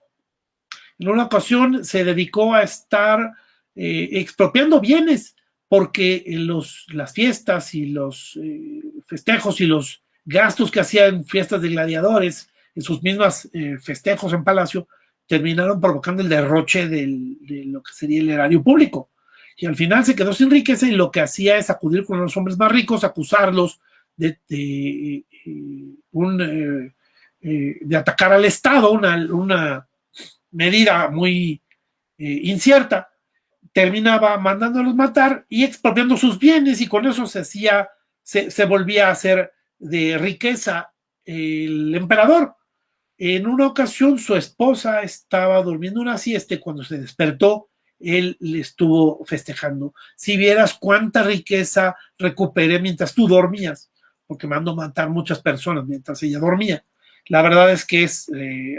En una ocasión se dedicó a estar expropiando bienes porque las fiestas y los festejos y los gastos que hacían fiestas de gladiadores en sus mismas festejos en Palacio terminaron provocando el derroche de lo que sería el erario público. Y al final se quedó sin riqueza y lo que hacía es acudir con los hombres más ricos, acusarlos de atacar al Estado, una medida muy incierta. Terminaba mandándolos matar y expropiando sus bienes, y con eso se volvía a hacer de riqueza el emperador. En una ocasión su esposa estaba durmiendo una siesta y cuando se despertó él le estuvo festejando. Si vieras cuánta riqueza recuperé mientras tú dormías, porque mandó matar muchas personas mientras ella dormía. La verdad es que es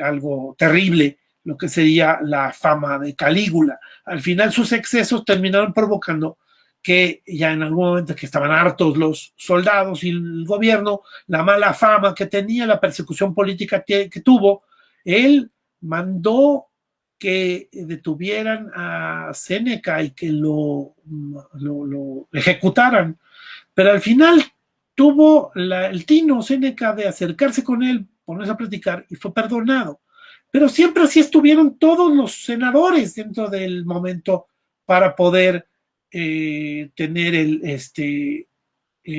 algo terrible lo que sería la fama de Calígula. Al final sus excesos terminaron provocando que ya en algún momento que estaban hartos los soldados y el gobierno, la mala fama que tenía, la persecución política que tuvo, él mandó que detuvieran a Séneca y que lo ejecutaran. Pero al final tuvo el tino Séneca de acercarse con él, ponerse a platicar y fue perdonado. Pero siempre así estuvieron todos los senadores dentro del momento para poder tener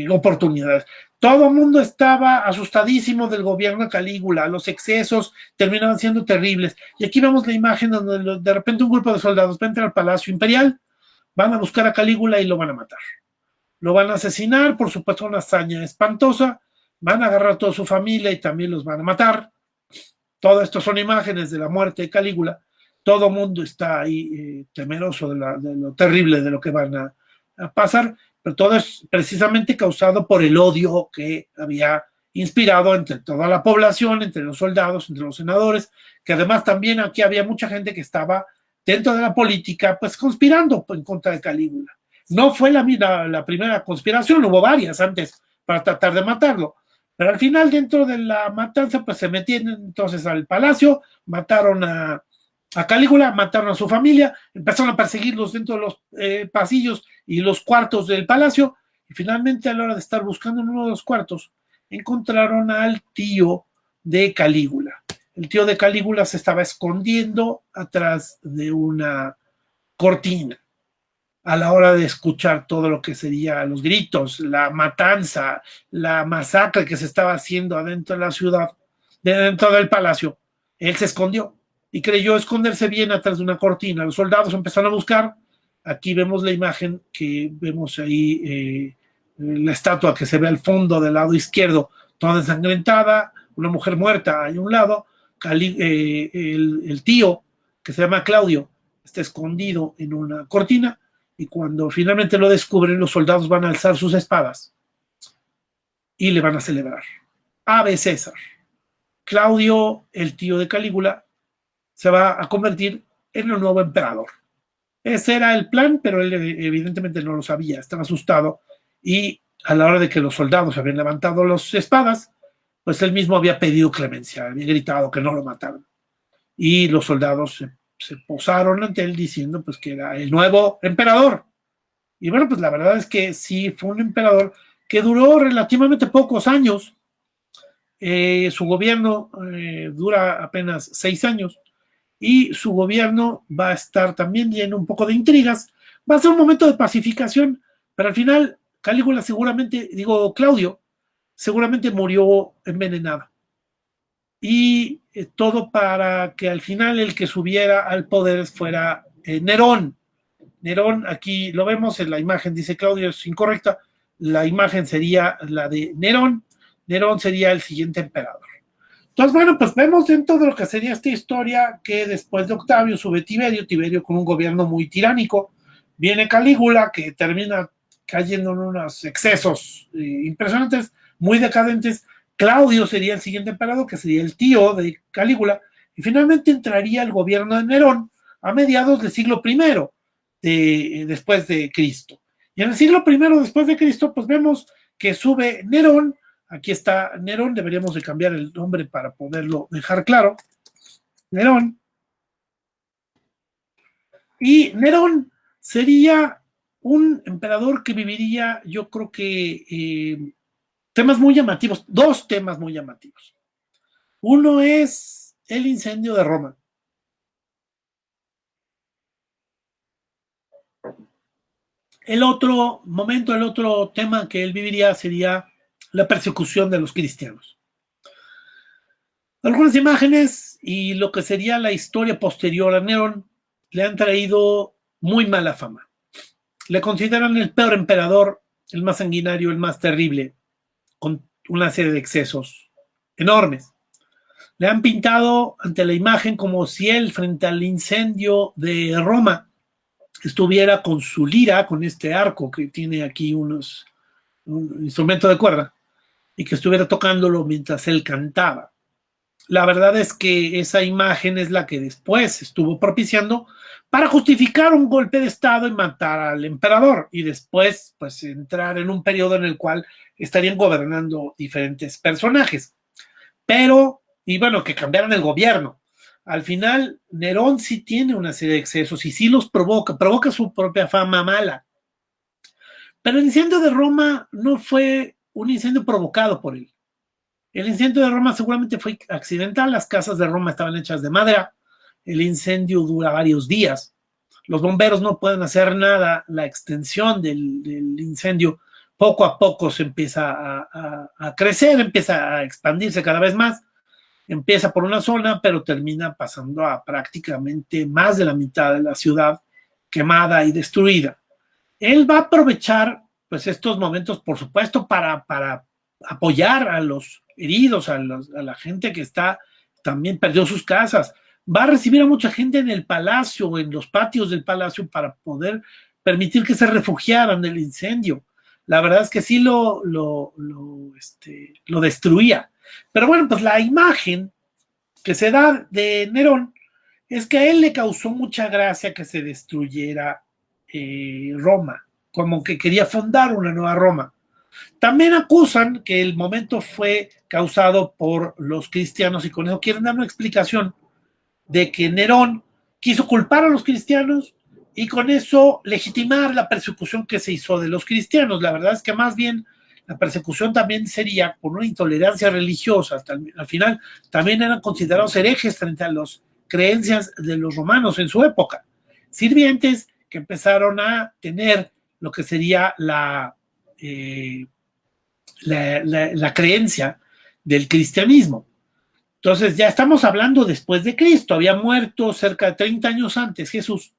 oportunidades. Todo el mundo estaba asustadísimo del gobierno de Calígula, los excesos terminaban siendo terribles. Y aquí vemos la imagen donde de repente un grupo de soldados va a entrar al Palacio Imperial, van a buscar a Calígula y lo van a matar. Lo van a asesinar, por supuesto, una hazaña espantosa, van a agarrar a toda su familia y también los van a matar. Todo esto son imágenes de la muerte de Calígula. Todo el mundo está ahí temeroso de lo terrible de lo que van a pasar, pero todo es precisamente causado por el odio que había inspirado entre toda la población, entre los soldados, entre los senadores, que además también aquí había mucha gente que estaba dentro de la política, pues conspirando en contra de Calígula. No fue la primera conspiración, hubo varias antes para tratar de matarlo. Pero al final, dentro de la matanza, pues se metían entonces al palacio, mataron a Calígula, mataron a su familia, empezaron a perseguirlos dentro de los pasillos y los cuartos del palacio, y finalmente a la hora de estar buscando en uno de los cuartos, encontraron al tío de Calígula. El tío de Calígula se estaba escondiendo atrás de una cortina a la hora de escuchar todo lo que sería los gritos, la matanza, la masacre que se estaba haciendo adentro de la ciudad, dentro del palacio. Él se escondió y creyó esconderse bien atrás de una cortina. Los soldados empezaron a buscar. Aquí vemos la imagen que vemos ahí, la estatua que se ve al fondo del lado izquierdo, toda ensangrentada, una mujer muerta ahí a un lado, el tío, que se llama Claudio, está escondido en una cortina. Y cuando finalmente lo descubren, los soldados van a alzar sus espadas y le van a celebrar. Ave César. Claudio, el tío de Calígula, se va a convertir en el nuevo emperador. Ese era el plan, pero él evidentemente no lo sabía, estaba asustado, y a la hora de que los soldados habían levantado las espadas, pues él mismo había pedido clemencia, había gritado que no lo mataran. Y los soldados se posaron ante él diciendo pues que era el nuevo emperador. Y bueno, pues la verdad es que sí fue un emperador que duró relativamente pocos años. Su gobierno dura apenas 6 años y su gobierno va a estar también lleno un poco de intrigas. Va a ser un momento de pacificación, pero al final Calígula Claudio seguramente murió envenenado. Y todo para que al final el que subiera al poder fuera Nerón. Nerón, aquí lo vemos en la imagen, dice Claudio, es incorrecta. La imagen sería la de Nerón. Nerón sería el siguiente emperador. Entonces, bueno, pues vemos dentro de lo que sería esta historia que después de Octavio sube Tiberio con un gobierno muy tiránico. Viene Calígula, que termina cayendo en unos excesos impresionantes, muy decadentes. Claudio sería el siguiente emperador, que sería el tío de Calígula, y finalmente entraría el gobierno de Nerón a mediados del siglo I después de Cristo. Y en el siglo I después de Cristo, pues vemos que sube Nerón. Aquí está Nerón, deberíamos de cambiar el nombre para poderlo dejar claro. Nerón. Y Nerón sería un emperador que viviría, yo creo que temas muy llamativos, dos temas muy llamativos. Uno es el incendio de Roma. El otro momento, el otro tema que él viviría sería la persecución de los cristianos. Algunas imágenes y lo que sería la historia posterior a Nerón le han traído muy mala fama. Le consideran el peor emperador, el más sanguinario, el más terrible, con una serie de excesos enormes. Le han pintado ante la imagen como si él, frente al incendio de Roma, estuviera con su lira, con este arco que tiene aquí un instrumento de cuerda, y que estuviera tocándolo mientras él cantaba. La verdad es que esa imagen es la que después estuvo propiciando para justificar un golpe de estado y matar al emperador, y después pues entrar en un periodo en el cual estarían gobernando diferentes personajes. Pero, y bueno, que cambiaran el gobierno. Al final, Nerón sí tiene una serie de excesos y sí los provoca su propia fama mala. Pero el incendio de Roma no fue un incendio provocado por él. El incendio de Roma seguramente fue accidental. Las casas de Roma estaban hechas de madera. El incendio dura varios días. Los bomberos no pueden hacer nada. La extensión del incendio poco a poco se empieza a crecer, empieza a expandirse cada vez más. Empieza por una zona, pero termina pasando a prácticamente más de la mitad de la ciudad quemada y destruida. Él va a aprovechar pues estos momentos, por supuesto, para apoyar a los heridos, a la gente que también perdió sus casas. Va a recibir a mucha gente en el palacio, en los patios del palacio, para poder permitir que se refugiaran del incendio. La verdad es que sí lo destruía. Pero bueno, pues la imagen que se da de Nerón es que a él le causó mucha gracia que se destruyera Roma, como que quería fundar una nueva Roma. También acusan que el momento fue causado por los cristianos y con eso quieren dar una explicación de que Nerón quiso culpar a los cristianos y con eso legitimar la persecución que se hizo de los cristianos. La verdad es que más bien la persecución también sería por una intolerancia religiosa. Al final también eran considerados herejes frente a las creencias de los romanos en su época. Sirvientes que empezaron a tener lo que sería la creencia del cristianismo. Entonces ya estamos hablando después de Cristo, había muerto cerca de 30 años antes Jesús.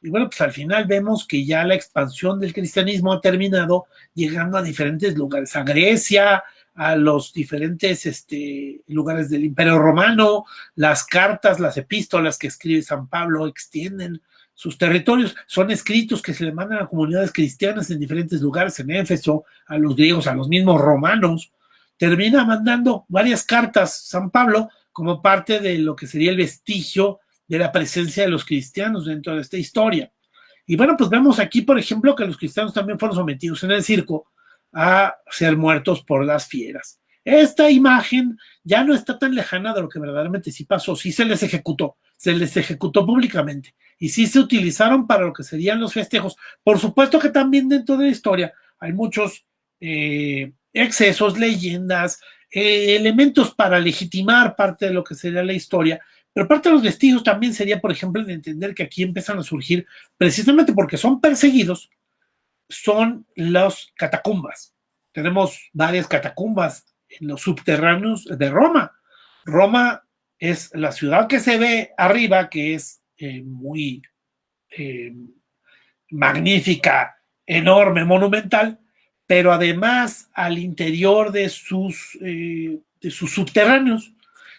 Y bueno, pues al final vemos que ya la expansión del cristianismo ha terminado llegando a diferentes lugares, a Grecia, a los diferentes lugares del Imperio Romano. Las cartas, las epístolas que escribe San Pablo extienden sus territorios, son escritos que se le mandan a comunidades cristianas en diferentes lugares, en Éfeso, a los griegos, a los mismos romanos. Termina mandando varias cartas San Pablo como parte de lo que sería el vestigio de la presencia de los cristianos dentro de esta historia. Y bueno, pues vemos aquí, por ejemplo, que los cristianos también fueron sometidos en el circo a ser muertos por las fieras. Esta imagen ya no está tan lejana de lo que verdaderamente sí pasó, sí se les ejecutó públicamente y sí se utilizaron para lo que serían los festejos. Por supuesto que también dentro de la historia hay muchos excesos, leyendas, elementos para legitimar parte de lo que sería la historia, pero parte de los vestigios también sería, por ejemplo, de entender que aquí empiezan a surgir, precisamente porque son perseguidos, son las catacumbas. Tenemos varias catacumbas en los subterráneos de Roma. Roma es la ciudad que se ve arriba, que es muy magnífica, enorme, monumental, pero además al interior de sus subterráneos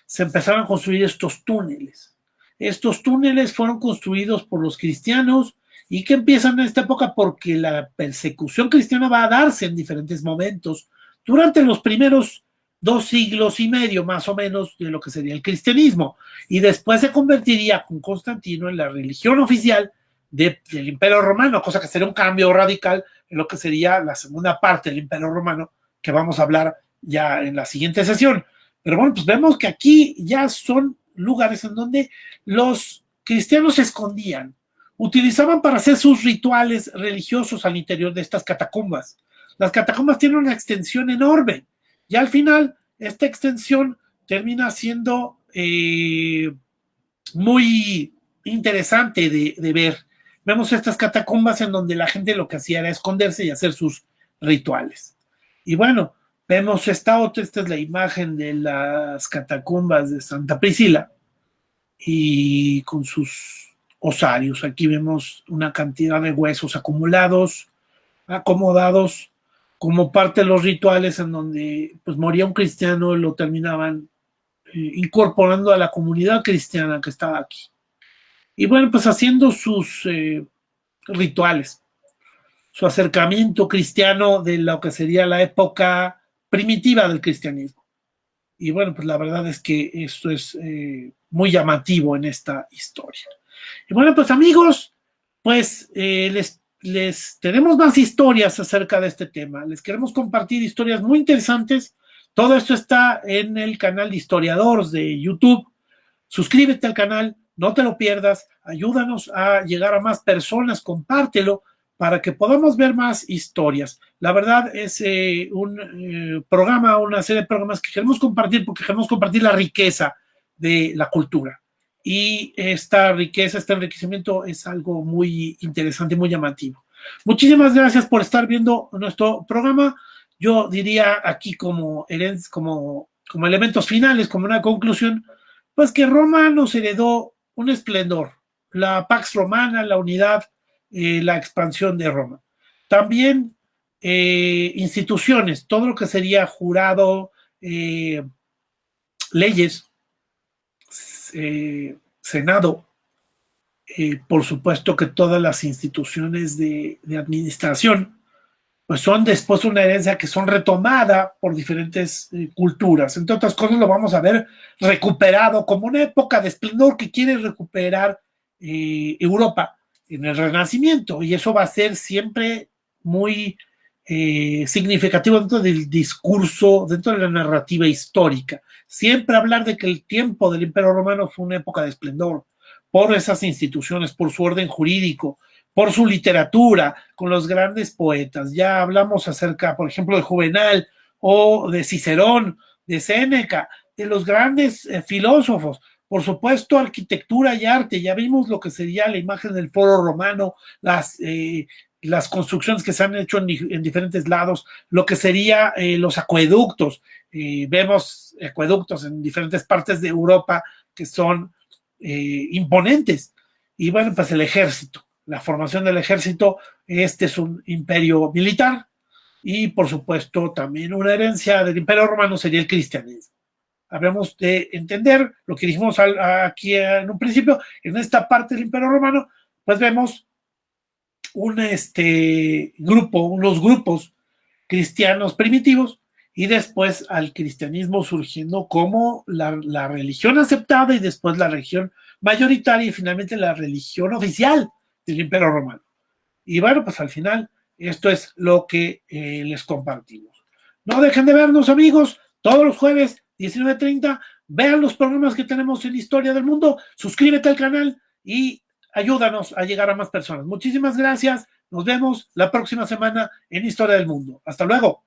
se empezaron a construir estos túneles. Estos túneles fueron construidos por los cristianos y que empiezan en esta época porque la persecución cristiana va a darse en diferentes momentos durante los primeros 2 siglos y medio más o menos de lo que sería el cristianismo, y después se convertiría con Constantino en la religión oficial del Imperio Romano, cosa que sería un cambio radical en lo que sería la segunda parte del Imperio Romano, que vamos a hablar ya en la siguiente sesión. Pero bueno, pues vemos que aquí ya son lugares en donde los cristianos se escondían. utilizaban para hacer sus rituales religiosos al interior de estas catacumbas. Las catacumbas tienen una extensión enorme y al final esta extensión termina siendo muy interesante de ver. Vemos estas catacumbas en donde la gente lo que hacía era esconderse y hacer sus rituales. Y bueno, vemos esta es la imagen de las catacumbas de Santa Priscila y con sus osarios. Aquí vemos una cantidad de huesos acumulados, acomodados como parte de los rituales en donde pues moría un cristiano y lo terminaban incorporando a la comunidad cristiana que estaba aquí. Y bueno, pues haciendo sus rituales, su acercamiento cristiano de lo que sería la época primitiva del cristianismo. Y bueno, pues la verdad es que esto es muy llamativo en esta historia. Y bueno, pues amigos, pues les tenemos más historias acerca de este tema. Les queremos compartir historias muy interesantes. Todo esto está en el canal de Historiadores de YouTube. Suscríbete al canal, no te lo pierdas, ayúdanos a llegar a más personas, compártelo para que podamos ver más historias. La verdad es un programa, una serie de programas que queremos compartir porque queremos compartir la riqueza de la cultura. Y esta riqueza, este enriquecimiento es algo muy interesante, muy llamativo. Muchísimas gracias por estar viendo nuestro programa. Yo diría aquí como elementos finales, como una conclusión, pues que Roma nos heredó un esplendor, la Pax Romana, la unidad, la expansión de Roma. También instituciones, todo lo que sería jurado, leyes, Senado, por supuesto que todas las instituciones de administración, pues son después una herencia que son retomada por diferentes culturas. Entre otras cosas lo vamos a ver recuperado como una época de esplendor que quiere recuperar Europa en el Renacimiento, y eso va a ser siempre muy significativo dentro del discurso, dentro de la narrativa histórica. Siempre hablar de que el tiempo del Imperio Romano fue una época de esplendor por esas instituciones, por su orden jurídico, por su literatura, con los grandes poetas. Ya hablamos acerca, por ejemplo, de Juvenal o de Cicerón, de Séneca, de los grandes filósofos. Por supuesto, arquitectura y arte. Ya vimos lo que sería la imagen del foro romano, las construcciones que se han hecho en diferentes lados, lo que sería los acueductos. Vemos acueductos en diferentes partes de Europa que son imponentes. Y bueno, pues el ejército, la formación del ejército, este es un imperio militar y por supuesto también una herencia del Imperio Romano sería el cristianismo. Habríamos de entender lo que dijimos aquí en un principio, en esta parte del Imperio Romano, pues vemos unos grupos cristianos primitivos y después al cristianismo surgiendo como la religión aceptada y después la religión mayoritaria y finalmente la religión oficial del Imperio Romano. Y bueno, pues al final esto es lo que les compartimos. No dejen de vernos, amigos, todos los jueves 19:30. Vean los programas que tenemos en Historia del Mundo, suscríbete al canal y ayúdanos a llegar a más personas. Muchísimas gracias. Nos vemos la próxima semana en Historia del Mundo. Hasta luego.